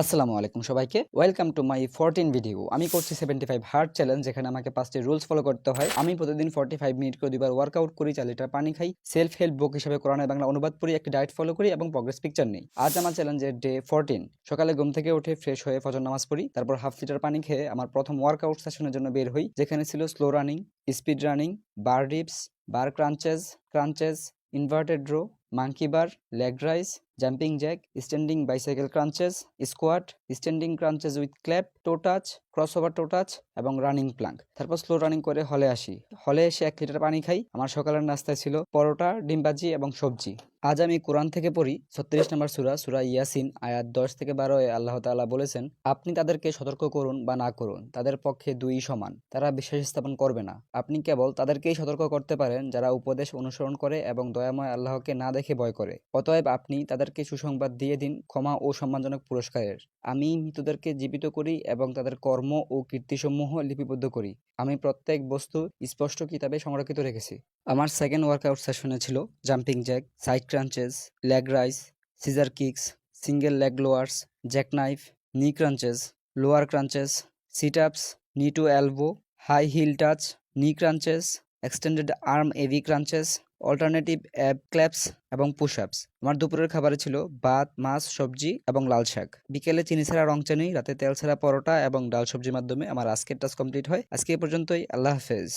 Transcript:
আসসালামু আলাইকুম সবাইকে। Welcome to my 14 video. আমি করছি 75 হার্ড চ্যালেঞ্জ, যেখানে আমাকে 5টি রুলস ফলো করতে হয়। আমি প্রতিদিন 45 মিনিট করে 2বার ওয়ার্কআউট করি, 4 লিটার পানি খাই, সেলফ হেল্প বুক হিসেবে কোরআনের বাংলা অনুবাদ পড়ি, একটি ডায়েট ফলো করি এবং প্রোগ্রেস পিকচার নেই। আজ আমার চ্যালেঞ্জের ডে 14। সকালে ঘুম থেকে উঠে ফ্রেশ হয়ে ফজর নামাজ পড়ি, তারপর হাফ লিটার পানি খেয়ে আমার প্রথম ওয়ার্কআউট সেশনের জন্য বের হই, যেখানে ছিল slow running, speed running, bar dips, bar crunches, inverted row, monkey bar, leg raise, jumping jack, standing bicycle crunches, squat, standing crunches with clap, toe touch, crossover toe touch এবং রানিং প্লাঙ্ক। তারপর slow running করে হলে আসি। হলে এসে 1 litre পানি খাই। আমার সকালের নাস্তায় ছিল পরোটা, ডিম ভাজি এবং সবজি। আজ আমি কোরআন থেকে পড়ি 36 নম্বর সূরা ইয়াসিন, আয়াত 10 থেকে 12 এ আল্লাহ তাআলা বলেছেন, আপনি তাদেরকে সতর্ক করুন বা না করুন, তাদের পক্ষে দুই সমান, তারা বিশ্বাস স্থাপন করবে না। আপনি কেবল তাদেরকেই সতর্ক করতে পারেন যারা উপদেশ অনুসরণ করে এবং দয়াময় আল্লাহকে না দেখে ভয় করে। অতএব আপনি তাদেরকে সুসংবাদ দিয়ে দিন ক্ষমা ও সম্মানজনক পুরস্কারের। আমি মৃতদেরকে জীবিত করি এবং তাদের কর্ম ও কীর্তিসমূহ লিপিবদ্ধ করি। আমি প্রত্যেক বস্তু স্পষ্ট কিতাবে সংরক্ষিত রেখেছি। আমার সেকেন্ড ওয়ার্কআউট সেশনে ছিল jumping jack, side crunches, leg raise, scissor kicks, single leg lowers, jack knife, knee crunches, lower crunches, sit ups, knee to elbow, high heel touch, knee crunches, extended arm AV crunches, alternative ab claps এবং পুশ আপস। আমার দুপুরের খাবারে ছিল ভাত, মাছ, সবজি এবং লাল শাক। বিকেলে চিনি ছাড়া রং চানি, রাতে তেল ছাড়া পরোটা এবং ডাল সবজির মাধ্যমে আমার আজকের টাস্ক কমপ্লিট হয়। আজকে এ পর্যন্তই। আল্লাহ হাফেজ।